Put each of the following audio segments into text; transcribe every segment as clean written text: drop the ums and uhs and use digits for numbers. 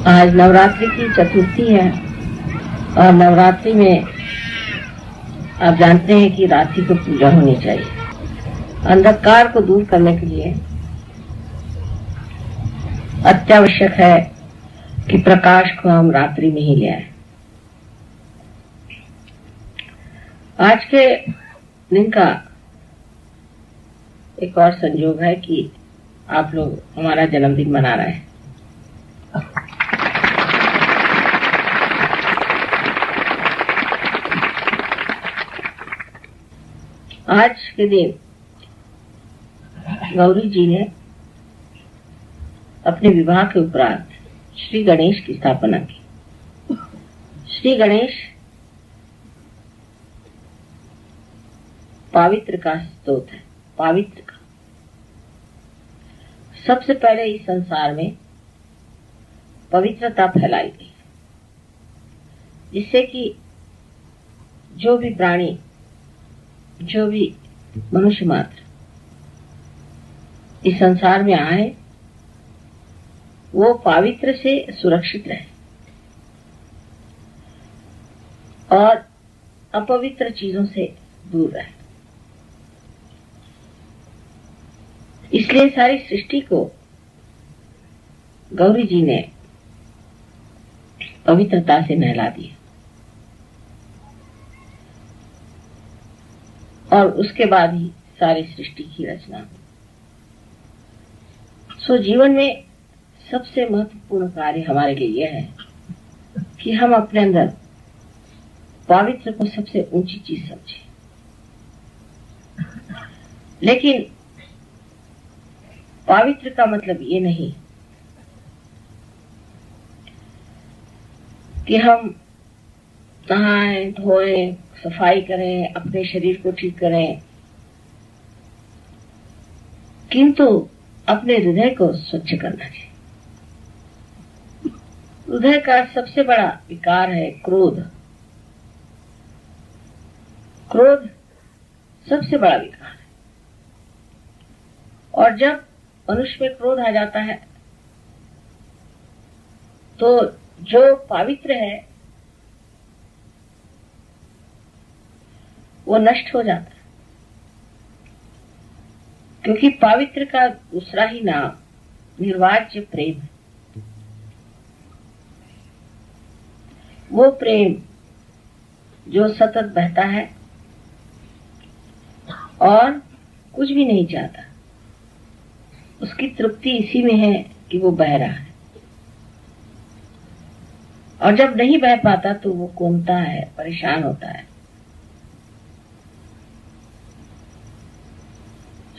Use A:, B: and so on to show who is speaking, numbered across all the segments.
A: आज नवरात्रि की चतुर्थी है और नवरात्रि में आप जानते हैं कि रात्रि को पूजा होनी चाहिए। अंधकार को दूर करने के लिए अत्यावश्यक है कि प्रकाश को हम रात्रि में ही ले आए। आज के दिन का एक और संयोग है कि आप लोग हमारा जन्मदिन मना रहे हैं। आज के दिन गौरी जी ने अपने विवाह के उपरांत श्री गणेश की स्थापना की। श्री गणेश पावित्र का स्तोत्र है, पावित्र का। सबसे पहले इस संसार में पवित्रता फैलाई गई, जिससे कि जो भी प्राणी, जो भी मनुष्य मात्र इस संसार में आए वो पवित्र से सुरक्षित रहे और अपवित्र चीजों से दूर रहे। इसलिए सारी सृष्टि को गौरी जी ने पवित्रता से नहला दिया और उसके बाद ही सारी सृष्टि की रचना हुई। सो जीवन में सबसे महत्वपूर्ण कार्य हमारे लिए यह है कि हम अपने अंदर पवित्र को सबसे ऊंची चीज समझें। लेकिन पवित्र का मतलब ये नहीं कि हम नहाएं, धोएं, सफाई करें, अपने शरीर को ठीक करें, किंतु अपने हृदय को स्वच्छ करना चाहिए। हृदय का सबसे बड़ा विकार है क्रोध। क्रोध सबसे बड़ा विकार है और जब मनुष्य में क्रोध आ जाता है तो जो पवित्र है वो नष्ट हो जाता है, क्योंकि पवित्र का दूसरा ही नाम निर्वाज्य प्रेम है। वो प्रेम जो सतत बहता है और कुछ भी नहीं चाहता, उसकी तृप्ति इसी में है कि वो बह रहा है, और जब नहीं बह पाता तो वो कूदता है, परेशान होता है।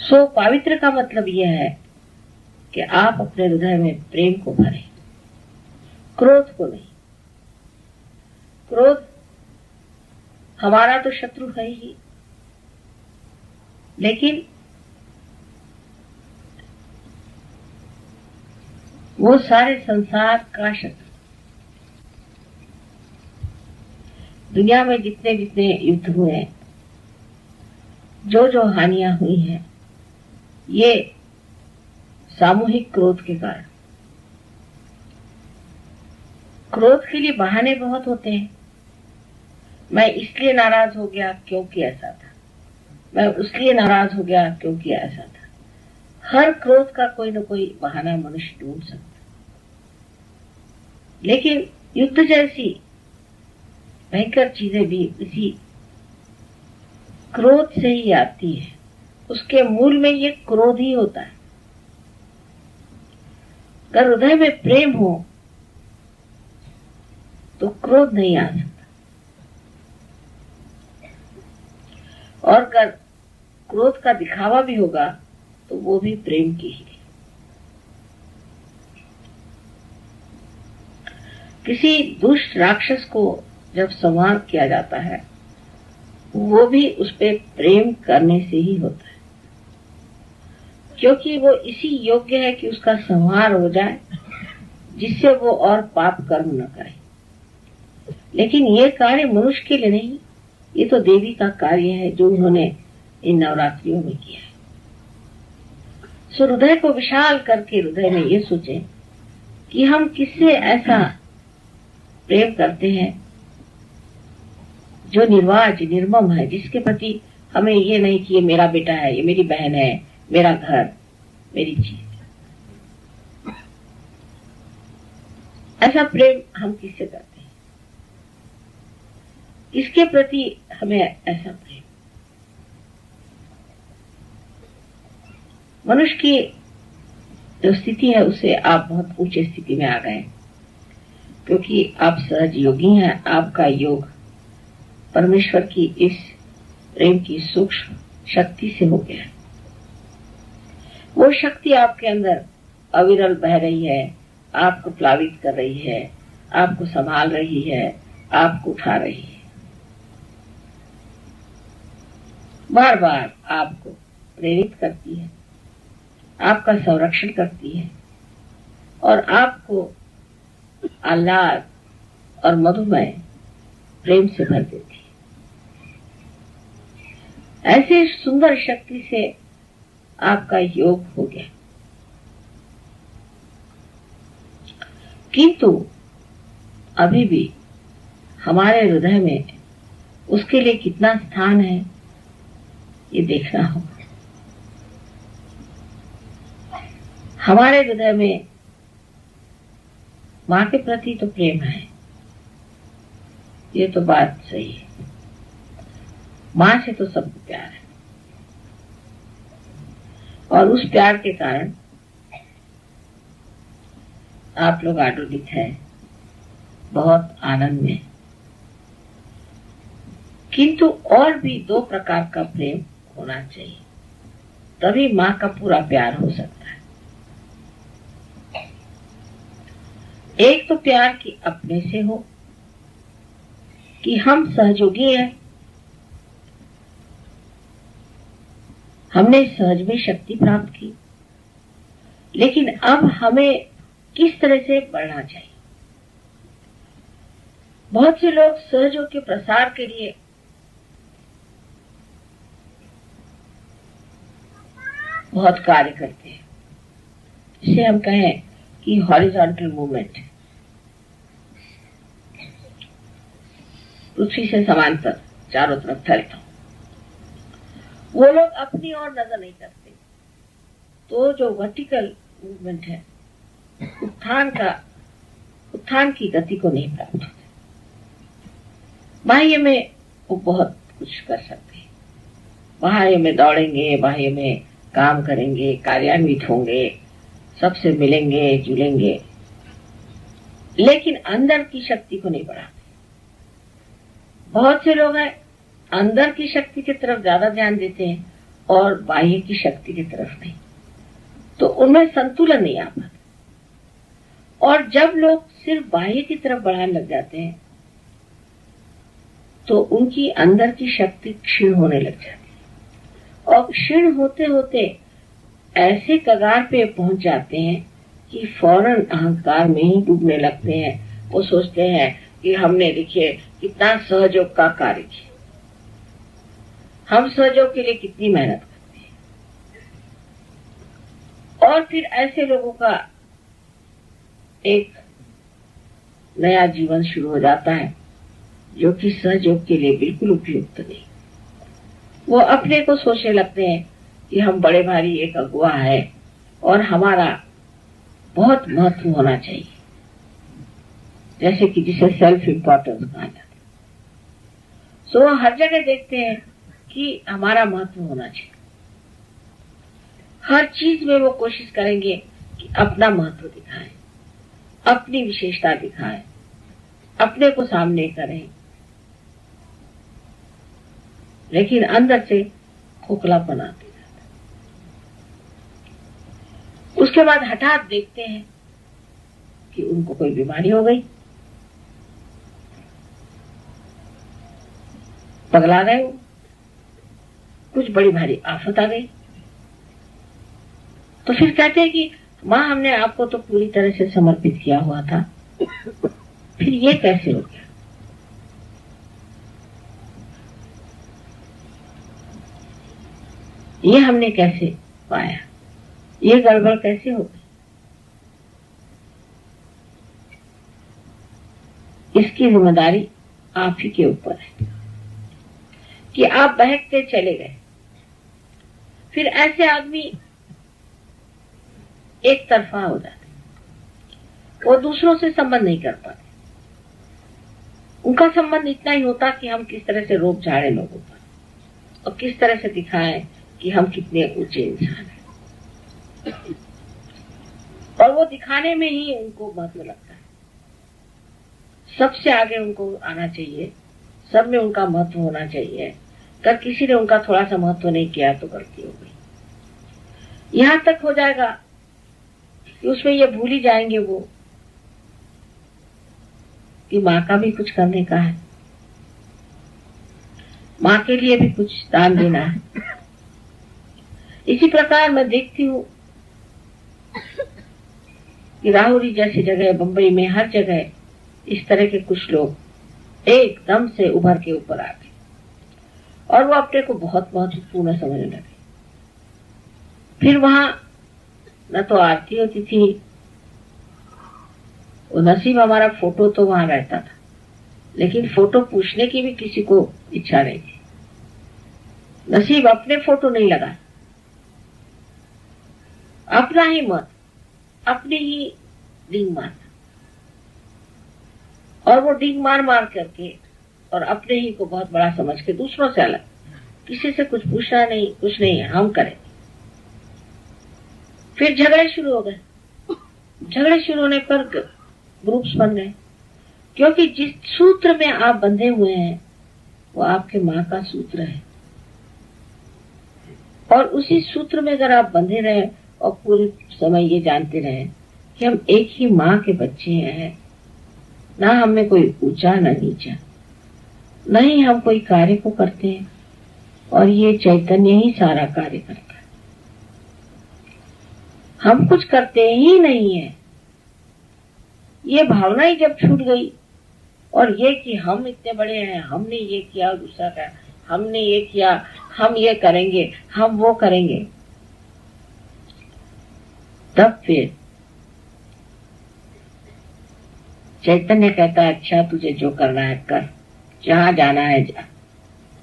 A: सो पवित्र का मतलब यह है कि आप अपने हृदय में प्रेम को भरें, क्रोध को नहीं। क्रोध हमारा तो शत्रु है ही, लेकिन वो सारे संसार का शत्रु। दुनिया में जितने जितने युद्ध हुए हैं, जो जो हानियां हुई हैं, ये सामूहिक क्रोध के कारण। क्रोध के लिए बहाने बहुत होते हैं। मैं इसलिए नाराज हो गया क्योंकि ऐसा था, मैं उसलिए नाराज हो गया क्योंकि ऐसा था। हर क्रोध का कोई न कोई बहाना मनुष्य ढूंढ सकता है, लेकिन युद्ध जैसी भयंकर चीजें भी इसी क्रोध से ही आती है। उसके मूल में ये क्रोध ही होता है। अगर हृदय में प्रेम हो तो क्रोध नहीं आ सकता, और अगर क्रोध का दिखावा भी होगा तो वो भी प्रेम की ही। किसी दुष्ट राक्षस को जब संहार किया जाता है, वो भी उस पे प्रेम करने से ही होता है, क्योंकि वो इसी योग्य है कि उसका संहार हो जाए, जिससे वो और पाप कर्म न करे। लेकिन ये कार्य मनुष्य के लिए नहीं, ये तो देवी का कार्य है जो उन्होंने इन नवरात्रियों में किया है। सो हृदय को विशाल करके हृदय में ये सोचें कि हम किससे ऐसा प्रेम करते हैं जो निर्वाज निर्मम है, जिसके प्रति हमें ये नहीं कि ये मेरा बेटा है, ये मेरी बहन है, मेरा घर, मेरी चीज। ऐसा प्रेम हम किससे करते हैं? किसके प्रति हमें ऐसा प्रेम? मनुष्य की जो स्थिति है उससे आप बहुत ऊंचे स्थिति में आ गए, क्योंकि आप सहज योगी हैं। आपका योग परमेश्वर की इस प्रेम की सूक्ष्म शक्ति से हो गया। वो शक्ति आपके अंदर अविरल बह रही है, आपको प्लावित कर रही है, आपको संभाल रही है, आपको उठा रही है, बार बार आपको प्रेरित करती है, आपका संरक्षण करती है और आपको आह्लाद और मधुमय प्रेम से भर देती है। ऐसे सुंदर शक्ति से आपका योग हो गया। किंतु अभी भी हमारे हृदय में उसके लिए कितना स्थान है ये देखना होगा। हमारे हृदय में माँ के प्रति तो प्रेम है, ये तो बात सही है। माँ से तो सबको प्यार है और उस प्यार के कारण आप लोग आनंदित हैं, बहुत आनंद में। किंतु और भी दो प्रकार का प्रेम होना चाहिए, तभी माँ का पूरा प्यार हो सकता है। एक तो प्यार की अपने से हो कि हम सहयोगी हैं, हमने सहज में शक्ति प्राप्त की, लेकिन अब हमें किस तरह से बढ़ना चाहिए। बहुत से लोग सहयोग के प्रसार के लिए बहुत कार्य करते हैं, जिसे हम कहें कि हॉरिजॉन्टल मूवमेंट, पृथ्वी से समांतर चारों तरफ फैलता। वो लोग अपनी ओर नजर नहीं करते, तो जो वर्टिकल मूवमेंट है, उत्थान की गति को नहीं प्राप्त होते। बाह्य में वो बहुत कुछ कर सकते हैं, बाह्य में दौड़ेंगे, बाह्य में काम करेंगे, कार्यान्वित होंगे, सबसे मिलेंगे जुलेंगे, लेकिन अंदर की शक्ति को नहीं बढ़ाते। बहुत से लोग हैं अंदर की शक्ति की तरफ ज्यादा ध्यान देते हैं और बाह्य की शक्ति की तरफ नहीं, तो उनमें संतुलन नहीं आ पाता। और जब लोग सिर्फ बाह्य की तरफ बढ़ाने लग जाते हैं तो उनकी अंदर की शक्ति क्षीण होने लग जाती है और क्षीण होते होते ऐसे कगार पे पहुंच जाते हैं कि फौरन अहंकार में ही डूबने लगते हैं। वो सोचते हैं कि हमने देखिए कितना सहयोग का कार्य किया, हम सहयोग के लिए कितनी मेहनत करते हैं। और फिर ऐसे लोगों का एक नया जीवन शुरू हो जाता है जो कि सहयोग के लिए बिल्कुल उपयुक्त नहीं। वो अपने को सोचने लगते हैं कि हम बड़े भारी एक अगुवा है और हमारा बहुत महत्व होना चाहिए, जैसे कि जिसे सेल्फ इम्पोर्टेंस कहा जाता है। सो हर जगह देखते हैं कि हमारा महत्व होना चाहिए। हर चीज में वो कोशिश करेंगे कि अपना महत्व दिखाएं, अपनी विशेषता दिखाएं, अपने को सामने करें, लेकिन अंदर से खोखलापन आते रहता। उसके बाद हठात देखते हैं कि उनको कोई बीमारी हो गई, पगला गए, कुछ बड़ी भारी आफत आ गई। तो फिर कहते हैं कि माँ हमने आपको तो पूरी तरह से समर्पित किया हुआ था, फिर ये कैसे हो गया? ये हमने कैसे पाया? ये गड़बड़ कैसे हो गई? इसकी जिम्मेदारी आप ही के ऊपर है कि आप बहकते चले गए। फिर ऐसे आदमी एक तरफा हो जाते, वो दूसरों से संबंध नहीं कर पाते। उनका संबंध इतना ही होता कि हम किस तरह से रोब झाड़े लोगों पर और किस तरह से दिखाएं कि हम कितने ऊंचे इंसान हैं, और वो दिखाने में ही उनको महत्व लगता है। सबसे आगे उनको आना चाहिए, सब में उनका महत्व होना चाहिए। अगर किसी ने उनका थोड़ा सा महत्व नहीं किया तो गलती हो गई। यहां तक हो जाएगा कि उसमें ये भूल ही जाएंगे वो कि माँ का भी कुछ करने का है, माँ के लिए भी कुछ दान देना है। इसी प्रकार मैं देखती हूँ कि राहुरी जैसी जगह, बंबई में हर जगह इस तरह के कुछ लोग एकदम से उभर के ऊपर आ गए और वो अपने को बहुत महत्वपूर्ण समझने लगे। फिर वहां न तो आरती होती थी, वो नसीब हमारा फोटो तो वहां रहता था, लेकिन फोटो पूछने की भी किसी को इच्छा नहीं थी। नसीब अपने फोटो नहीं लगा, अपना ही मत, अपनी ही डिंग मार, और वो डिंग मार मार करके और अपने ही को बहुत बड़ा समझ के दूसरों से अलग, किसी से कुछ पूछना नहीं, कुछ नहीं है, हम करें। फिर झगड़े शुरू हो गए। झगड़े शुरू होने पर ग्रुप्स बन गए, क्योंकि जिस सूत्र में आप बंधे हुए हैं वो आपके माँ का सूत्र है, और उसी सूत्र में अगर आप बंधे रहे और पूरे समय ये जानते रहे कि हम एक ही माँ के बच्चे हैं, ना हमें कोई ऊंचा ना नीचा, नहीं हम कोई कार्य को करते हैं और ये चैतन्य ही सारा कार्य करता है, हम कुछ करते ही नहीं है। ये भावना ही जब छूट गई, और ये कि हम इतने बड़े हैं, हमने ये किया, दूसरा का हमने ये किया, हम ये करेंगे, हम वो करेंगे, तब फिर चैतन्य कहता है अच्छा तुझे जो करना है कर, जहां जाना है जा,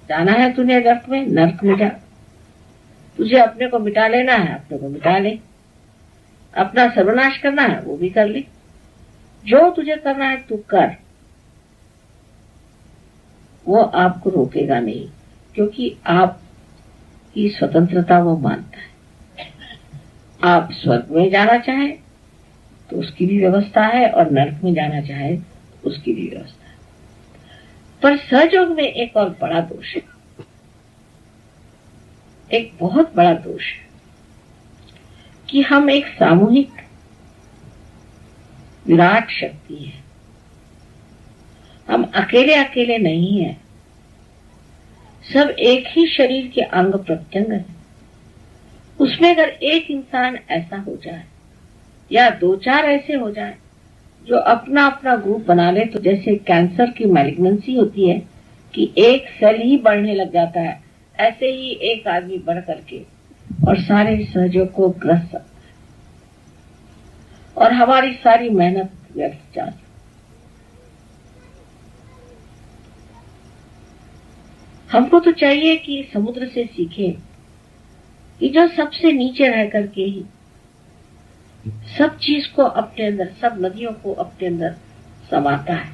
A: जाना है तूने नर्क में, नर्क में जा, तुझे अपने को मिटा लेना है अपने को मिटा ले, अपना सर्वनाश करना है वो भी कर ले, जो तुझे करना है तू कर। वो आपको रोकेगा नहीं, क्योंकि आपकी स्वतंत्रता वो मानता है। आप स्वर्ग में जाना चाहे तो उसकी भी व्यवस्था है, और नरक में जाना चाहे तो उसकी भी व्यवस्था है। पर सहयोग में एक और बड़ा दोष है, एक बहुत बड़ा दोष है कि हम एक सामूहिक विराट शक्ति है, हम अकेले अकेले नहीं है, सब एक ही शरीर के अंग प्रत्यंग है। उसमें अगर एक इंसान ऐसा हो जाए या दो चार ऐसे हो जाए जो अपना अपना ग्रुप बना ले, तो जैसे कैंसर की मैलिग्नेंसी होती है कि एक सेल ही बढ़ने लग जाता है, ऐसे ही एक आदमी बढ़ करके और सारे सहयोग को ग्रस्त सकता है और हमारी सारी मेहनत व्यर्थ जाती। हमको तो चाहिए कि समुद्र से सीखें कि जो सबसे नीचे रह करके ही सब चीज को अपने अंदर, सब नदियों को अपने अंदर समाता है,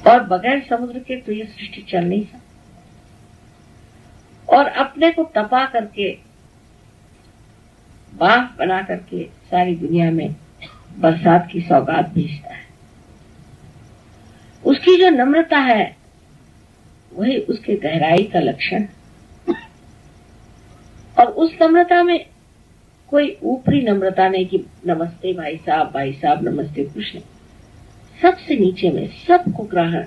A: और बगैर समुद्र के तो ये सृष्टि चल नहीं सकती। और अपने को तपा करके, बाफ बना करके सारी दुनिया में बरसात की सौगात भेजता है। उसकी जो नम्रता है वही उसके गहराई का लक्षण, और उस नम्रता में कोई ऊपरी नम्रता नहीं कि नमस्ते भाई साहब नमस्ते, कुछ नहीं। सबसे नीचे में सबको ग्रहण,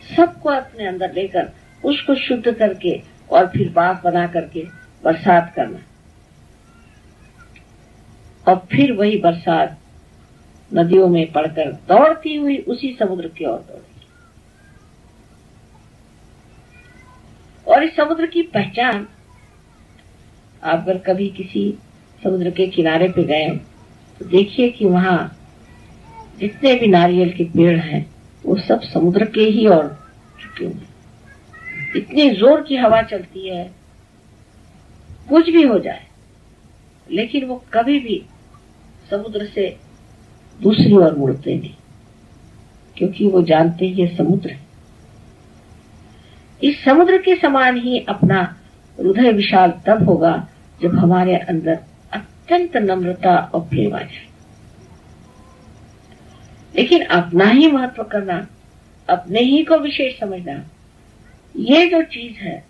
A: सबको अपने अंदर लेकर उसको शुद्ध करके और फिर बाफ बना करके बरसात करना, और फिर वही बरसात नदियों में पड़कर दौड़ती हुई उसी समुद्र की ओर दौड़ेगी। और इस समुद्र की पहचान, आप अगर कभी किसी समुद्र के किनारे पे गए तो देखिए कि वहां जितने भी नारियल के पेड़ हैं वो सब समुद्र के ही ओर झुके हुए। इतनी जोर की हवा चलती है, कुछ भी हो जाए, लेकिन वो कभी भी समुद्र से दूसरी ओर मुड़ते नहीं, क्योंकि वो जानते ही ये समुद्र है। इस समुद्र के समान ही अपना हृदय विशाल तब होगा जब हमारे अंदर अत्यंत नम्रता और प्रेम आ जाए। लेकिन अपना ही महत्व करना, अपने ही को विशेष समझना, ये जो चीज है,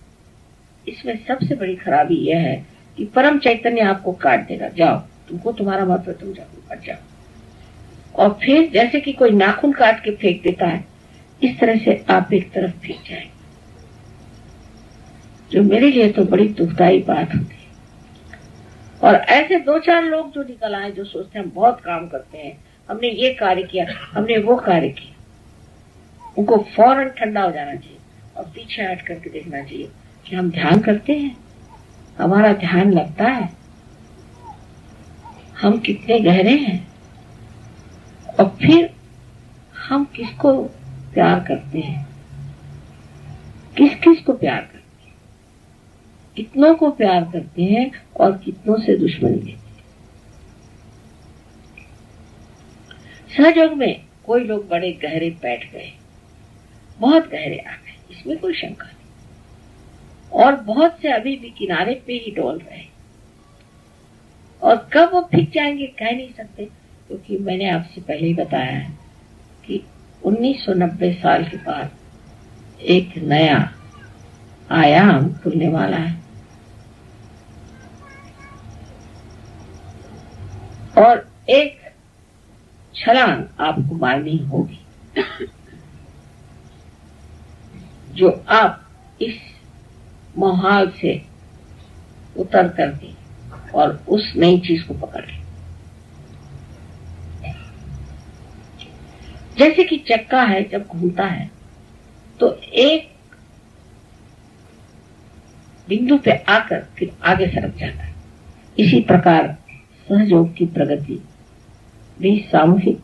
A: इसमें सबसे बड़ी खराबी यह है कि परम चैतन्य आपको काट देगा। जाओ, तुमको तुम्हारा महत्व, तुम जाओ, हट जाओ। और फिर जैसे कि कोई नाखून काट के फेंक देता है, इस तरह से आप एक तरफ फेंक जाएंगे, जो मेरे लिए तो बड़ी दुखदायी बात होती है। और ऐसे दो चार लोग जो निकल आए, जो सोचते हैं हम बहुत काम करते हैं, हमने ये कार्य किया, हमने वो कार्य किया, उनको फौरन ठंडा हो जाना चाहिए और पीछे हट करके देखना चाहिए कि हम ध्यान करते हैं, हमारा ध्यान लगता है, हम कितने गहरे हैं, और फिर हम किसको प्यार करते हैं, किस किस को प्यार करते हैं, कितनों को प्यार करते हैं और कितनों से दुश्मनी लेते हैं। सहयोग में कोई लोग बड़े गहरे बैठ गए, बहुत गहरे आ गए, इसमें कोई शंका नहीं, और बहुत से अभी भी किनारे पे ही डोल रहे हैं, और कब वो फिर जाएंगे कह नहीं सकते, क्योंकि मैंने आपसे पहले ही बताया है कि 1990 साल के बाद एक नया आयाम खुलने वाला है, और एक छलांग आपको मारनी होगी, जो आप इस माहौल से उतर करके और उस नई चीज को पकड़ लें। जैसे कि चक्का है, जब घूमता है तो एक बिंदु पे आकर फिर आगे सरक जाता है। इसी प्रकार सहयोग की प्रगति भी सामूहिक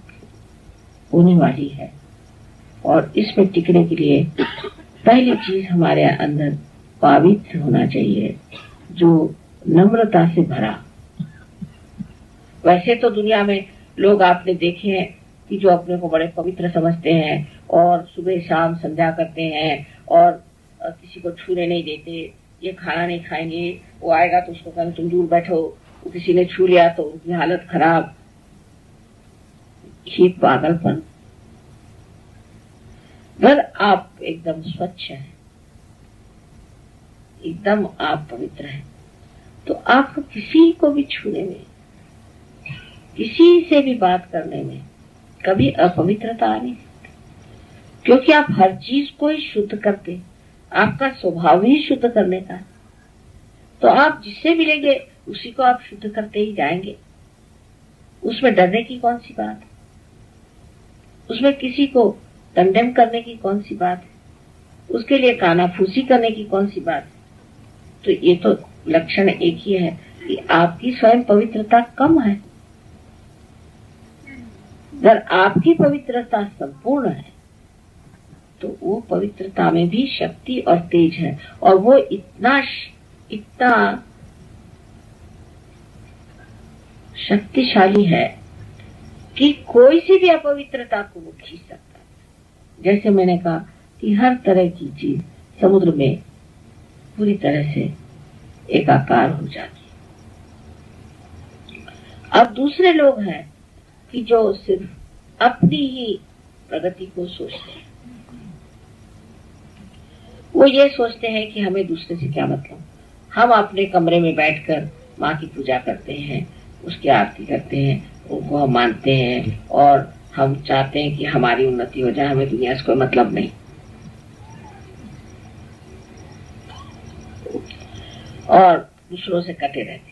A: होने वाली है, और इसमें टिकने के लिए पहली चीज हमारे अंदर पवित्र होना चाहिए, जो नम्रता से भरा। वैसे तो दुनिया में लोग आपने देखे हैं कि जो अपने को बड़े पवित्र समझते हैं और सुबह शाम संध्या करते हैं और किसी को छूने नहीं देते, ये खाना नहीं खाएंगे, वो आएगा तो उसको कहना तुम दूर बैठो, वो किसी ने छू लिया तो उनकी हालत खराब। ये पागलपन। अगर आप एकदम स्वच्छ हैं, एकदम आप पवित्र हैं, तो आपको किसी को भी छूने में, किसी से भी बात करने में कभी अपवित्रता आ नहीं सकती, क्योंकि आप हर चीज को ही शुद्ध करते, आपका स्वभाव ही शुद्ध करने का। तो आप जिससे मिलेंगे उसी को आप शुद्ध करते ही जाएंगे। उसमें डरने की कौन सी बात है, उसमें किसी को कंडेम करने की कौन सी बात है, उसके लिए कानाफूसी करने की कौन सी बात है। तो ये तो लक्षण एक ही है कि आपकी स्वयं पवित्रता कम है। अगर आपकी पवित्रता संपूर्ण है तो वो पवित्रता में भी शक्ति और तेज है, और वो इतना शक्तिशाली है कि कोई सी भी अपवित्रता को वो खींच सकता है। जैसे मैंने कहा कि हर तरह की चीज समुद्र में पूरी तरह से एकाकार हो जाती है। अब दूसरे लोग हैं कि जो सिर्फ अपनी ही प्रगति को सोचते हैं। वो ये सोचते हैं कि हमें दूसरे से क्या मतलब, हम अपने कमरे में बैठकर माँ की पूजा करते हैं, उसकी आरती करते हैं, उनको हम मानते हैं और हम चाहते हैं कि हमारी उन्नति हो जाए, हमें दुनिया से कोई मतलब नहीं। और दूसरों से कटे रहते।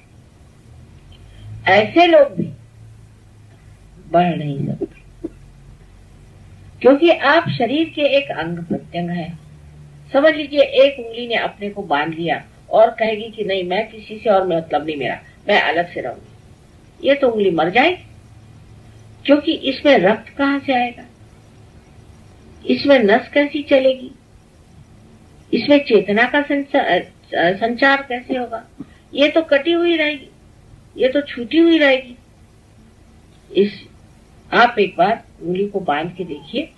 A: ऐसे लोग भी बढ़ नहीं सकते, क्योंकि आप शरीर के एक अंग प्रत्यंग हैं। समझ लीजिए एक उंगली ने अपने को बांध लिया और कहेगी कि नहीं मैं किसी से और मतलब नहीं मेरा, मैं अलग से रहूंगी, ये तो उंगली मर जाएगी। क्योंकि इसमें रक्त कहां से आएगा, इसमें नस कैसी चलेगी, इसमें चेतना का संचार कैसे होगा। ये तो कटी हुई रहेगी, ये तो छूटी हुई रहेगी। आप एक बार उंगली को बांध के देखिए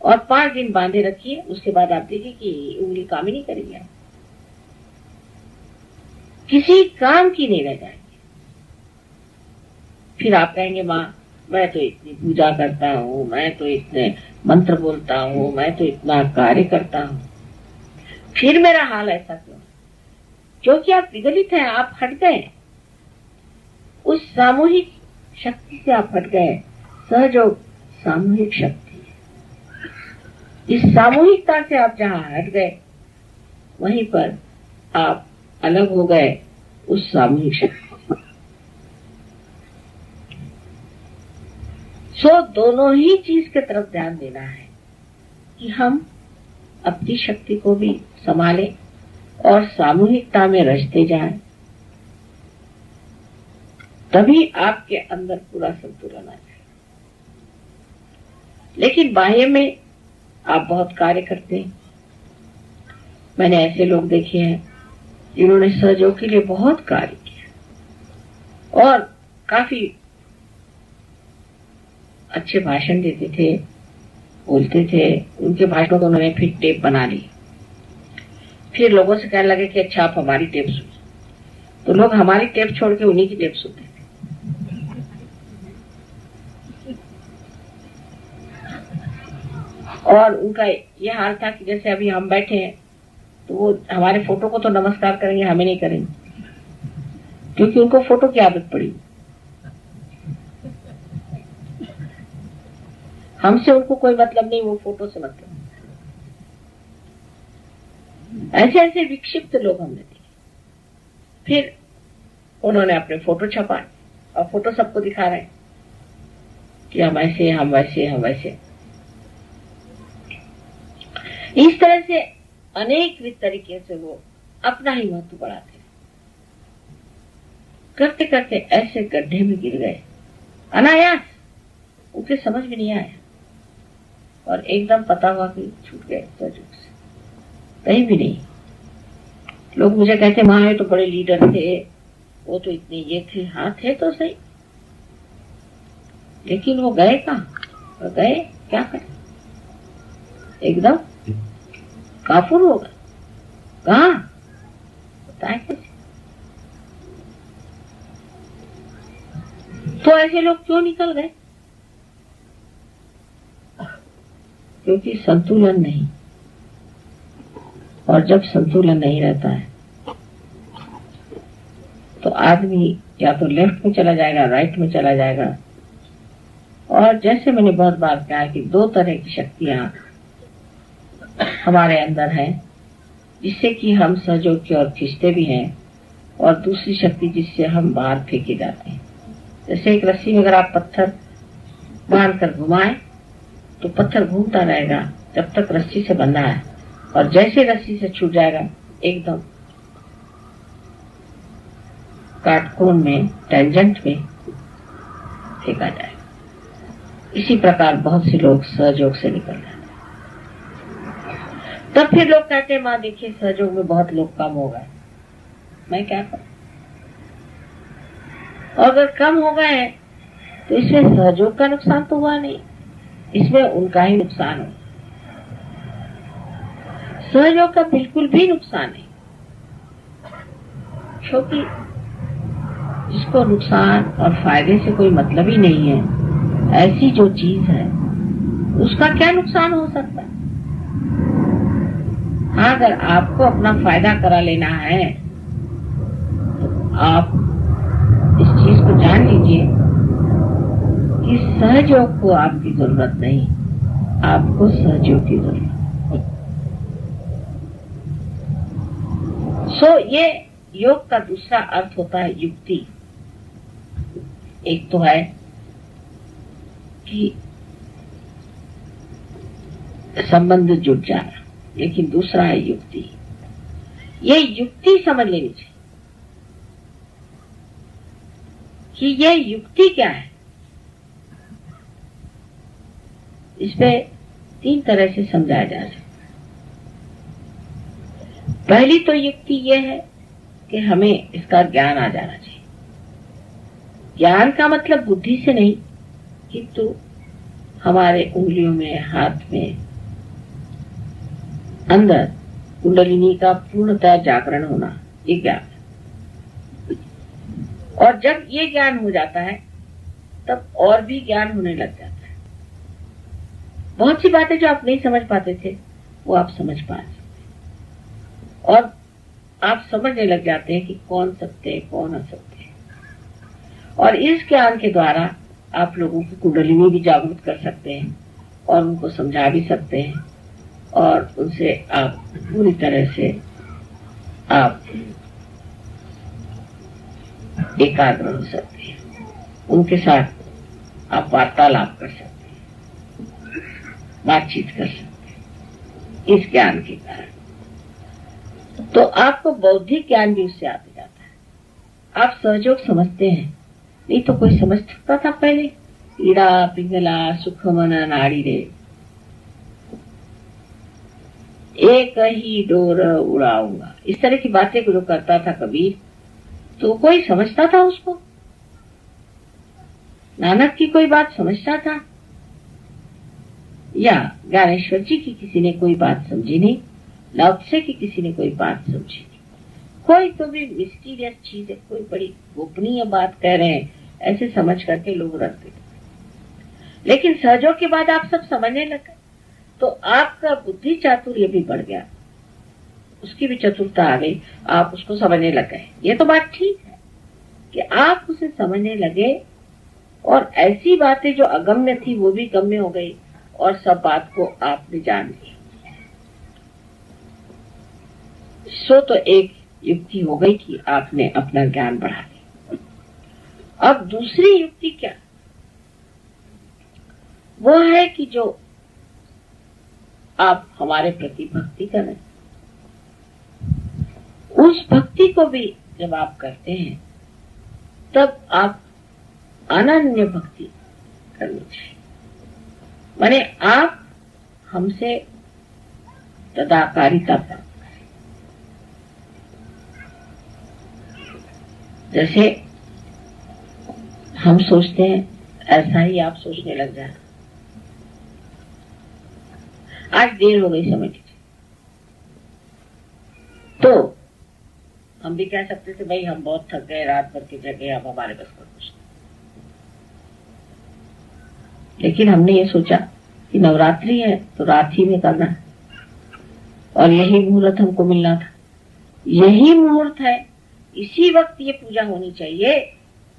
A: और 5 दिन बांधे रखिए, उसके बाद आप देखिए कि उंगली काम ही नहीं करेगी, आप किसी काम की नहीं रह जाएगी। फिर आप कहेंगे माँ मैं तो इतनी पूजा करता हूँ, मैं तो इतने मंत्र बोलता हूँ, मैं तो इतना कार्य करता हूँ, फिर मेरा हाल ऐसा क्यों? क्योंकि आप विगलित हैं, आप हट गए, उस सामूहिक शक्ति से आप हट गए। सहयोग सामूहिक शक्ति है। इस सामूहिकता से आप जहां हट गए वहीं पर आप अलग हो गए उस सामूहिक शक्ति। दोनों ही चीज की तरफ ध्यान देना है कि हम अपनी शक्ति को भी संभालें और सामूहिकता में रचते जाएं, तभी आपके अंदर पूरा संतुलन आ जाए। लेकिन बाह्य में आप बहुत कार्य करते हैं। मैंने ऐसे लोग देखे हैं जिन्होंने सहयोग के लिए बहुत कार्य किया और काफी अच्छे भाषण देते थे, बोलते थे। उनके भाषणों को उन्होंने फिर टेप बना ली, फिर लोगों से कहने लगे कि अच्छा आप हमारी टेप सुनो, तो लोग हमारी टेप छोड़ के उन्हीं की टेप सुनते थे। और उनका ये हाल था कि जैसे अभी हम बैठे हैं तो वो हमारे फोटो को तो नमस्कार करेंगे, हमें नहीं करेंगे, क्योंकि उनको फोटो की आदत पड़ी। हमसे उनको कोई मतलब नहीं, वो फोटो से मतलब। ऐसे ऐसे विक्षिप्त लोग हमने देखे। फिर उन्होंने अपने फोटो छपाए और फोटो सबको दिखा रहे हैं कि हम ऐसे, हम वैसे, हम वैसे। इस तरह से अनेक तरीके से वो अपना ही महत्व बढ़ाते हैं। करते करते ऐसे गड्ढे में गिर गए अनायास, उनके समझ में नहीं आया और एकदम पता हुआ कि छूट गए सहयोग से, कहीं भी नहीं। लोग मुझे कहते माँ ये तो बड़े लीडर थे, वो तो इतने ये थे। हाँ थे तो सही, लेकिन वो गए कहाँ? गए क्या करें, एकदम काफुर हो गए। कहाँ बताए कैसे? तो ऐसे लोग क्यों निकल गए? क्योंकि संतुलन नहीं। और जब संतुलन नहीं रहता है तो आदमी या तो लेफ्ट में चला जाएगा, राइट में चला जाएगा। और जैसे मैंने बहुत बार कहा कि 2 तरह की शक्तियां हमारे अंदर है, जिससे कि हम सहयोग की ओर खींचते भी हैं, और दूसरी शक्ति जिससे हम बाहर फेंके जाते हैं। जैसे एक रस्सी में अगर आप पत्थर बांध कर घुमाएं तो पत्थर घूमता रहेगा जब तक रस्सी से बंधा है, और जैसे रस्सी से छूट जाएगा एकदम काटकोण में, टेंजेंट में फेंका जाएगा। इसी प्रकार बहुत से लोग सहयोग से निकल जाते हैं। तब फिर लोग कहते हैं माँ देखिए सहयोग में बहुत लोग कम हो गए। मैं क्या करूं? और अगर कम हो गए तो इसमें सहयोग का नुकसान तो हुआ नहीं, इसमें उनका ही नुकसान हो। सहयोग का बिल्कुल भी नुकसान नहीं, क्योंकि जिसको नुकसान और फायदे से कोई मतलब ही नहीं है, ऐसी जो चीज है उसका क्या नुकसान हो सकता है? हाँ, अगर आपको अपना फायदा करा लेना है तो आप इस चीज को जान लीजिए कि सहयोग को आपकी जरूरत नहीं, आपको सहयोग की जरूरत। ये योग का दूसरा अर्थ होता है युक्ति। एक तो है कि संबंध जुट जाना, लेकिन दूसरा है युक्ति। ये युक्ति समझ लेनी चाहिए कि ये युक्ति क्या है। इस पे 3 तरह से समझाया जा सकता है। पहली तो युक्ति यह है कि हमें इसका ज्ञान आ जाना चाहिए। ज्ञान का मतलब बुद्धि से नहीं, किंतु हमारे उंगलियों में, हाथ में, अंदर कुंडलिनी का पूर्णतः जागरण होना, ये ज्ञान है। और जब ये ज्ञान हो जाता है तब और भी ज्ञान होने लग जाता है। बहुत सी बातें जो आप नहीं समझ पाते थे वो आप समझ पा सकते हैं, और आप समझने लग जाते हैं कि कौन सत्य है, कौन असत्य है। और इस ज्ञान के द्वारा आप लोगों की कुंडलिनी भी जागृत कर सकते हैं और उनको समझा भी सकते हैं, और उनसे आप पूरी तरह से आप एकाग्र हो सकते हैं, उनके साथ आप वार्तालाप कर सकते हैं, बातचीत कर सकते हैं इस ज्ञान के कारण। तो आपको बौद्धिक ज्ञान भी उससे आते जाता है। आप सहयोग समझते हैं, नहीं तो कोई समझ सकता था पहले? ईड़ा पिंगला सुख मन नाड़ी रे, एक ही डोर उड़ाऊंगा, इस तरह की बातें जो करता था कबीर, तो कोई समझता था उसको? नानक की कोई बात समझता था? या ज्ञानेश्वर जी की किसी ने कोई बात समझी नहीं? लाओत्से की किसी ने कोई बात समझी नहीं? कोई तो भी मिस्टीरियस चीज है, कोई बड़ी गोपनीय बात कह रहे हैं, ऐसे समझ करके लोग रख देते। लेकिन सहयोग के बाद आप सब समझने लगे तो आपका बुद्धि चातुर्य भी बढ़ गया, उसकी भी चतुरता आ गई, आप उसको समझने लग गए। ये तो बात ठीक है कि आप उसे समझने लगे, और ऐसी बातें जो अगम्य थी वो भी गम्य हो गई, और सब बात को आपने जान लिया। सो तो एक युक्ति हो गई कि आपने अपना ज्ञान बढ़ा लिया। अब दूसरी युक्ति क्या? वो है कि जो आप हमारे प्रति भक्ति करें, उस भक्ति को भी जब आप करते हैं तब आप अनन्य भक्ति करनी चाहिए। माने आप हमसे तदाकारिता प्राप्त करें। जैसे हम सोचते हैं ऐसा ही आप सोचने लग जाए। आज देर हो गई समझ लीजिए, तो हम भी कह सकते थे भाई हम बहुत थक गए, रात भर के जगह, अब हमारे बस का कुछ नहीं। लेकिन हमने ये सोचा कि नवरात्रि है तो रात ही में करना है, और यही मुहूर्त हमको मिलना था, यही मुहूर्त है, इसी वक्त ये पूजा होनी चाहिए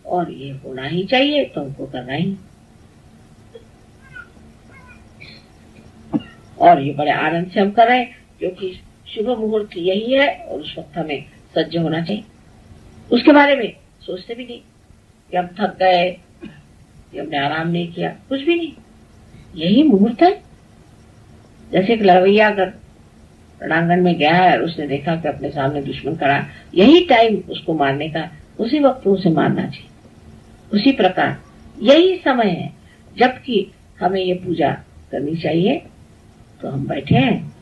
A: और ये होना ही चाहिए, तो हमको करना ही। और ये बड़े आनंद से हम कर रहे हैं, क्योंकि शुभ मुहूर्त यही है और उस वक्त हमें सज्ज होना चाहिए। उसके बारे में सोचते भी नहीं कि हम थक गए, कि हमने आराम नहीं किया, कुछ भी नहीं, यही मुहूर्त है। जैसे एक लड़वैया अगर रणांगण में गया है और उसने देखा कि अपने सामने दुश्मन खड़ा, यही टाइम उसको मारने का, उसी वक्त उसे मारना चाहिए। उसी प्रकार यही समय है जबकि हमें ये पूजा करनी चाहिए, तो हम बैठे हैं।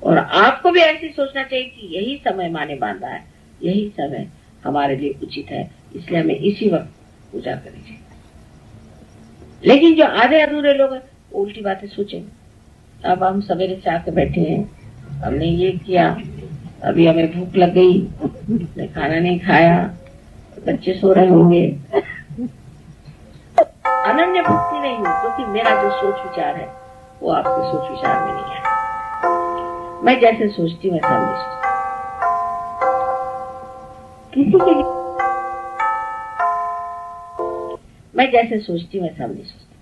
A: और आपको भी ऐसे सोचना चाहिए कि यही समय माने बांधा है, यही समय हमारे लिए उचित है, इसलिए हमें इसी वक्त पूजा करनी चाहिए। लेकिन जो आधे अधूरे लोग हैं उल्टी बातें सोचेंगे। अब हम सवेरे से आके बैठे हैं, हमने ये किया, अभी हमें भूख लग गई, हमने खाना नहीं खाया, बच्चे सो रहे होंगे। अनन्य भक्ति नहीं हुई, क्योंकि मेरा जो सोच विचार है वो आपके सोच विचार में नहीं है। मैं जैसे सोचती हूँ वैसा नहीं सोचती। किसी के लिए मैं जैसे सोचती हूँ वैसा नहीं सोचती।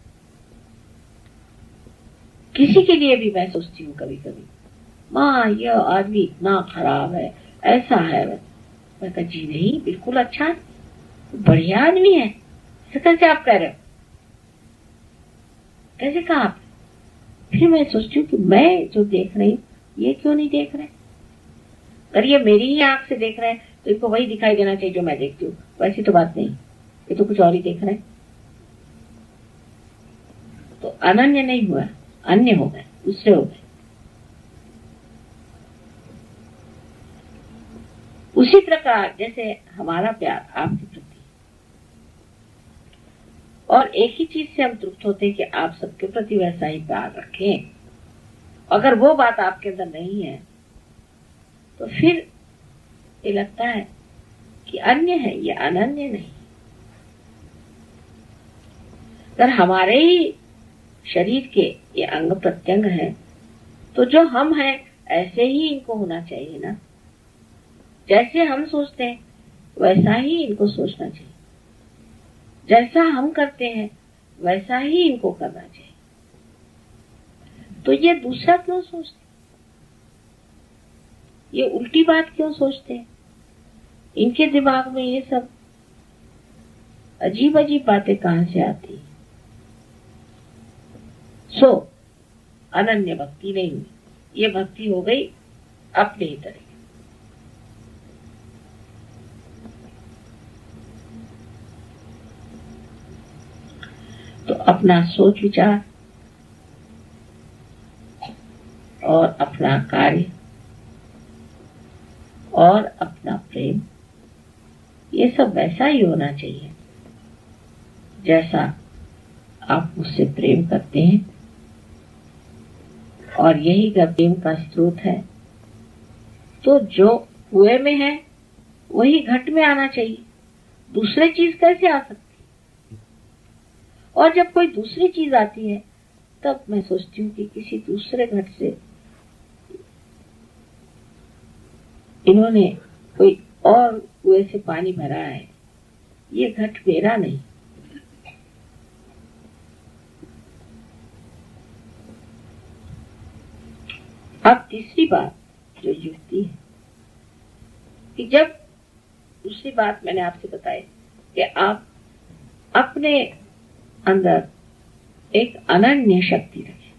A: किसी के लिए भी मैं सोचती हूँ कभी कभी, माँ यह आदमी इतना खराब है, ऐसा है। मैं कहा जी नहीं, बिल्कुल अच्छा है, बढ़िया आदमी है। कैसे आप कह रहे हो? कैसे कहा आप? फिर मैं सोचती हूँ कि मैं जो देख रही हूँ ये क्यों नहीं देख रहे? अगर ये मेरी ही आंख से देख रहे हैं तो इनको वही दिखाई देना चाहिए जो मैं देखती हूँ। वैसी तो बात नहीं, ये तो कुछ और ही देख रहे हैं। तो अनन्य नहीं हुआ, अन्य हो गए, दूसरे हो गए। उसी प्रकार जैसे हमारा प्यार आपके प्रति, और एक ही चीज से हम तृप्त होते हैं कि आप सबके प्रति वैसा ही प्यार रखें। अगर वो बात आपके अंदर नहीं है तो फिर ये लगता है कि अन्य है, ये अनन्य नहीं। अगर हमारे ही शरीर के ये अंग प्रत्यंग है तो जो हम हैं ऐसे ही इनको होना चाहिए ना। जैसे हम सोचते हैं वैसा ही इनको सोचना चाहिए, जैसा हम करते हैं वैसा ही इनको करना चाहिए। तो ये दूसरा क्यों सोचते, ये उल्टी बात क्यों सोचते हैं? इनके दिमाग में ये सब अजीब अजीब बातें कहां से आती है? सो अनन्य भक्ति नहीं हुई, ये भक्ति हो गई अपने ही तरह। तो अपना सोच विचार और अपना कार्य और अपना प्रेम, ये सब वैसा ही होना चाहिए जैसा आप मुझसे प्रेम करते हैं। और यही अगर प्रेम का स्रोत है तो जो कुएं में है वही घट में आना चाहिए, दूसरी चीज कैसे आ सकती? और जब कोई दूसरी चीज आती है तब मैं सोचती हूँ कि किसी दूसरे घट से इन्होंने कोई और कुएं से पानी भरा है, ये घट मेरा नहीं। अब तीसरी बात जो युक्ति है कि जब दूसरी बात मैंने आपसे बताई कि आप अपने अंदर एक अनन्य शक्ति रखें।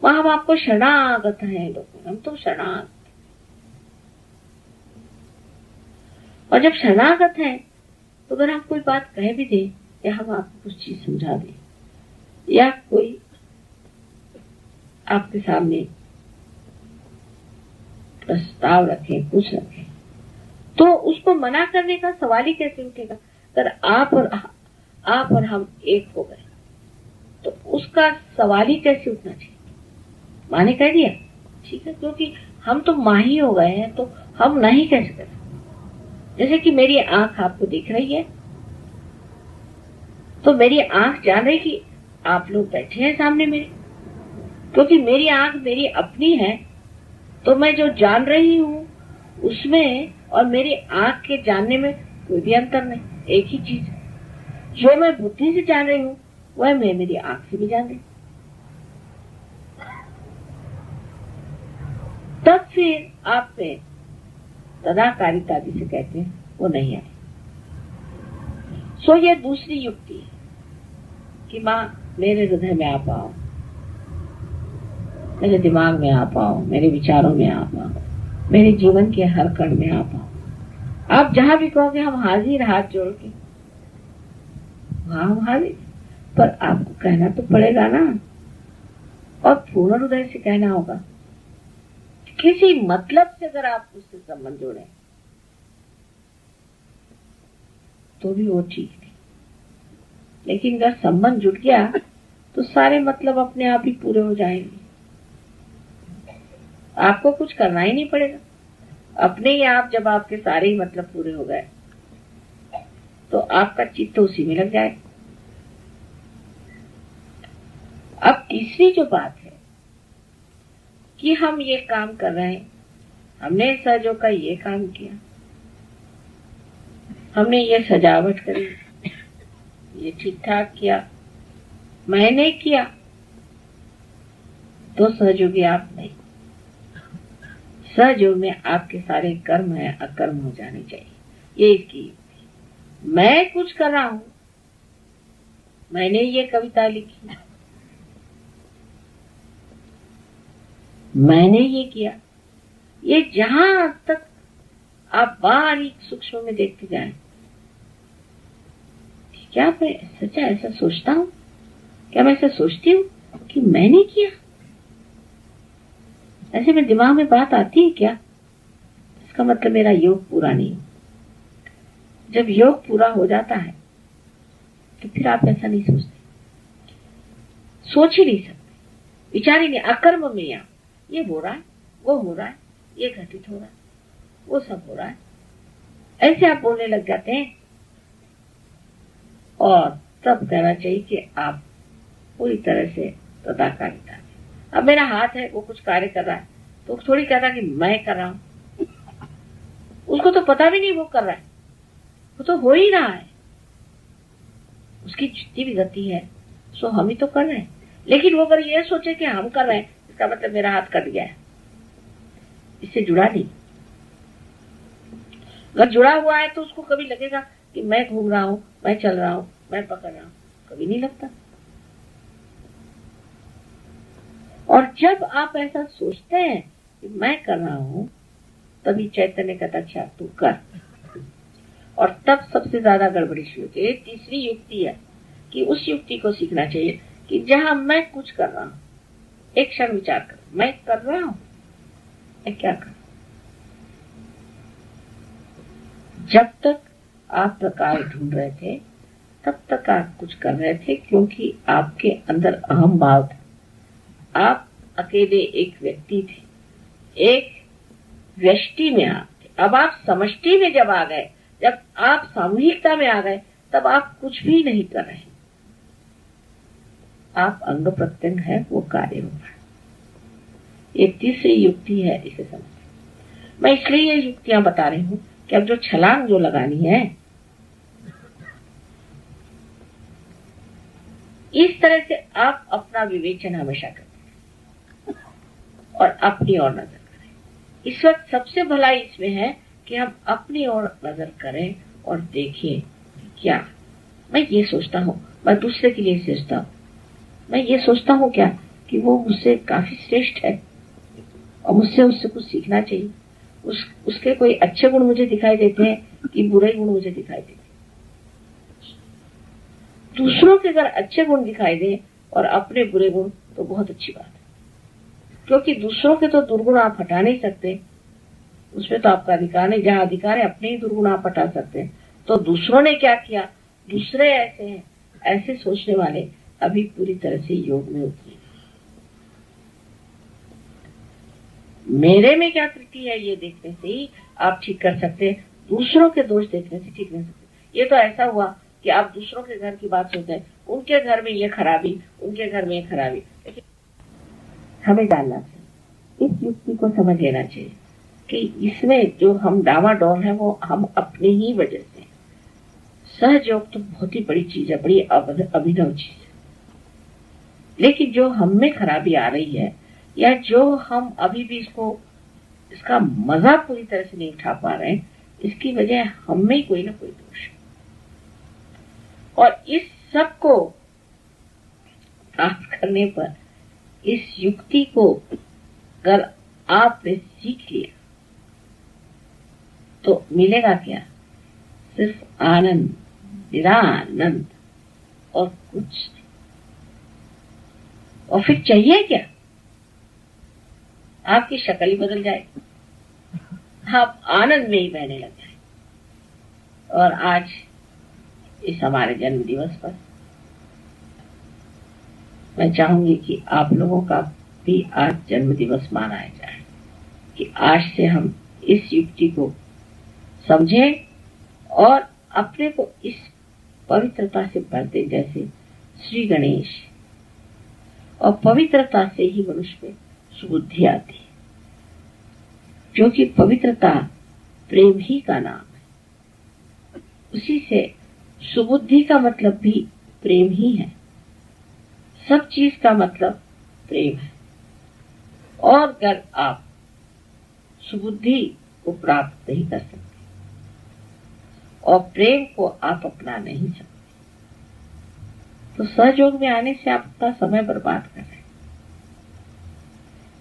A: वहां हम आपको शरणागत हैं लोग, हम तो शरणागत। और जब शरणागत हैं तो अगर हम कोई बात कह भी दें या हम आपको कुछ चीज समझा दें या कोई आपके सामने प्रस्ताव रखें, कुछ रखें, तो उसको मना करने का सवाल ही कैसे उठेगा? अगर आप और हम एक हो गए तो उसका सवाल ही कैसे उठना चाहिए? माँ ने कह दिया ठीक है, क्योंकि हम तो माँ ही हो गए हैं तो हम नहीं कैसे करें? जैसे कि मेरी आंख आपको दिख रही है तो मेरी आंख जान रही कि आप लोग बैठे हैं सामने मेरे, क्योंकि मेरी आंख मेरी अपनी है तो मैं जो जान रही हूँ उसमें और मेरी आंख के जानने में कोई भी अंतर नहीं, एक ही चीज है। जो मैं बुद्धि से जान रही हूँ वह मैं मेरी आंख से भी जान रही। तब फिर आप में तदाकारिता जिसे कहते हैं वो नहीं आए। सो ये दूसरी युक्ति है कि माँ मेरे हृदय में आ पाओ, मेरे दिमाग में आ पाओ, मेरे विचारों में आ पाओ, मेरे जीवन के हर कण में आ पाओ। आप जहां भी कहोगे हम हाजिर, हाथ जोड़ के वहां हम हाजिर। पर आपको कहना तो पड़ेगा ना, और पूर्ण हृदय से कहना होगा। किसी मतलब से अगर आप उससे संबंध जोड़े तो भी वो ठीक है, लेकिन अगर संबंध जुट गया तो सारे मतलब अपने आप ही पूरे हो जाएंगे। आपको कुछ करना ही नहीं पड़ेगा, अपने ही आप जब आपके सारे ही मतलब पूरे हो गए तो आपका चित्त उसी में लग जाए। अब तीसरी जो बात है कि हम ये काम कर रहे हैं, हमने सहजों का ये काम किया, हमने ये सजावट करी, ये ठीक ठाक किया, मैंने किया, तो सहयोगी आप नहीं। सहयोग में आपके सारे कर्म है अकर्म हो जाने चाहिए। ये इसकी मैं कुछ कर रहा हूं, मैंने ये कविता लिखी, मैंने ये किया, ये जहां तक आप बारीक सूक्ष्म में देखते जाएं, क्या मैं सच्चा ऐसा सोचता हूं? क्या मैं ऐसा सोचती हूं कि मैंने किया? ऐसे में दिमाग में बात आती है क्या, इसका मतलब मेरा योग पूरा नहीं। जब योग पूरा हो जाता है तो फिर आप ऐसा नहीं सोचते, सोच ही नहीं सकते, विचार ही नहीं, अकर्म में आप ये हो रहा है, वो हो रहा है, ये घटित हो रहा है, वो सब हो रहा है, ऐसे आप बोलने लग जाते हैं। और तब कहना चाहिए कि आप पूरी तरह से तदाकारिता। अब मेरा हाथ है, वो कुछ कार्य कर रहा है, तो थोड़ी कहता कि मैं कर रहा हूं, उसको तो पता भी नहीं वो कर रहा है, वो तो हो ही रहा है, उसकी जितनी भी गति है सो हम ही तो कर रहे हैं। लेकिन वो अगर ये सोचे कि हम कर रहे हैं, इसका मतलब मेरा हाथ कट गया है, इससे जुड़ा नहीं। अगर जुड़ा हुआ है तो उसको कभी लगेगा कि मैं घूम रहा हूं, मैं चल रहा हूं, मैं पकड़ रहा हूं, कभी नहीं लगता। और जब आप ऐसा सोचते हैं कि मैं कर रहा हूं, तभी चैतन्य कहता अच्छा तू कर। और तब सबसे ज्यादा गड़बड़ी शुरू होती है। तीसरी युक्ति है कि उस युक्ति को सीखना चाहिए कि जहां मैं कुछ कर रहा हूं, एक क्षण विचार कर, मैं कर रहा हूं, मैं क्या कर। जब तक आप प्रकार ढूंढ रहे थे तब तक आप कुछ कर रहे थे, क्योंकि आपके अंदर अहम भाव था। आप अकेले एक व्यक्ति थे, एक व्यष्टि में आप थे। अब आप समष्टि में जब आ गए, जब आप सामूहिकता में आ गए, तब आप कुछ भी नहीं कर रहे, आप अंग प्रत्यंग है, वो कार्य होगा। ये तीसरी युक्ति है, इसे समझ। मैं इसलिए ये युक्तियां बता रही हूं कि अब जो छलांग जो लगानी है, इस तरह से आप अपना विवेचन हमेशा करते हैं और अपनी ओर नजर करें। इस वक्त सबसे भलाई इसमें है कि हम अपनी ओर नजर करें और देखें क्या मैं ये सोचता हूं, मैं दूसरे के लिए सोचता हूं, मैं ये सोचता हूं क्या कि वो मुझसे काफी श्रेष्ठ है और मुझसे उससे कुछ सीखना चाहिए। उसके कोई अच्छे गुण मुझे दिखाई देते हैं कि बुरे गुण मुझे दिखाई देते हैं। दूसरों के अगर अच्छे गुण दिखाई दे और अपने बुरे गुण, तो बहुत अच्छी बात है, क्योंकि दूसरों के तो दुर्गुण आप हटा नहीं सकते, उसमें तो आपका अधिकार नहीं। जहां अधिकार है अपने ही दुर्गुण आप हटा सकते हैं। तो दूसरों ने क्या किया, दूसरे ऐसे हैं, ऐसे सोचने वाले अभी पूरी तरह से योग में उतरे। मेरे में क्या त्रुटि है ये देखने से ही आप ठीक कर सकते हैं, दूसरों के दोष देखने से ठीक नहीं सकते। ये तो ऐसा हुआ कि आप दूसरों के घर की बात सोचते हैं, उनके घर में ये खराबी, उनके घर में ये खराबी। लेकिन हमें जानना चाहिए, इस युक्ति को समझ लेना चाहिए कि इसमें जो हम डावाडोल है वो हम अपने ही वजह से। सहज योग तो बहुत ही बड़ी चीज है, बड़ी अभिनव चीज है, लेकिन जो हम में खराबी आ रही है या जो हम अभी भी इसका मजा पूरी तरह से नहीं उठा पा रहे हैं, इसकी वजह हम में कोई ना कोई दोष है। और इस सब को प्राप्त करने पर इस युक्ति को अगर आपने सीख लिया तो मिलेगा क्या, सिर्फ आनंद, निरानंद और कुछ नहीं। और फिर चाहिए क्या, आपकी शक्ल ही बदल जाएगी, आप आनंद में ही बहने लग जाए। और आज इस हमारे जन्म दिवस पर मैं चाहूंगी कि आप लोगों का भी आज जन्म दिवस मनाया जाए, कि आज से हम इस युक्ति को समझें और अपने को इस पवित्रता से भरते, जैसे श्री गणेश। और पवित्रता से ही मनुष्य में सुबुद्धि आती है, क्योंकि पवित्रता प्रेम ही का नाम है। उसी से सुबुद्धि का मतलब भी प्रेम ही है, सब चीज का मतलब प्रेम है। और अगर आप सुबुद्धि को प्राप्त नहीं कर सकते और प्रेम को आप अपना नहीं सकते, तो सहयोग में आने से आप अपना समय बर्बाद कर रहे हैं।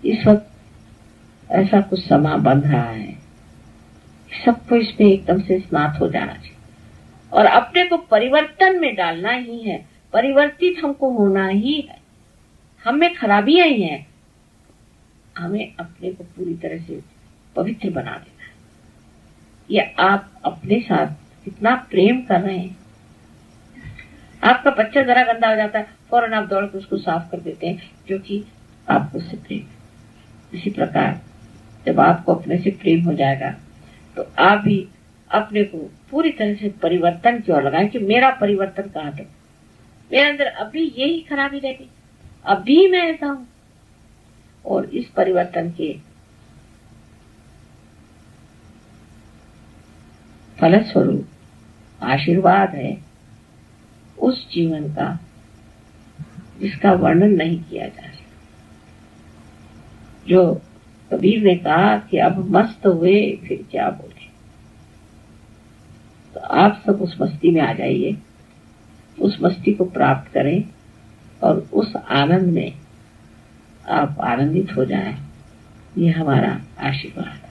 A: इस वक्त ऐसा कुछ समा बन रहा है, सबको इसमें एकदम से स्नात हो जाना चाहिए और अपने को परिवर्तन में डालना ही है, परिवर्तित हमको होना ही है। हम में खराबियां ही हैं, हमें अपने को पूरी तरह से पवित्र बना देना है। ये आप अपने साथ कितना प्रेम कर रहे हैं। आपका बच्चा जरा गंदा हो जाता है, फौरन आप दौड़ के उसको साफ कर देते हैं, क्योंकि आपको उससे प्रेम है। इसी प्रकार जब आपको अपने से प्रेम हो जाएगा तो आप भी अपने को पूरी तरह से परिवर्तन की ओर लगाएं कि मेरा परिवर्तन कहाँ तक, मेरे अंदर अभी यही खराबी रहती, अभी मैं ऐसा हूं। और इस परिवर्तन के फलस्वरूप आशीर्वाद है उस जीवन का जिसका वर्णन नहीं किया जा सकता। जो कबीर ने कहा कि अब मस्त हुए फिर क्या बोले। तो आप सब उस मस्ती में आ जाइए, उस मस्ती को प्राप्त करें और उस आनंद में आप आनंदित हो जाएं। ये हमारा आशीर्वाद है।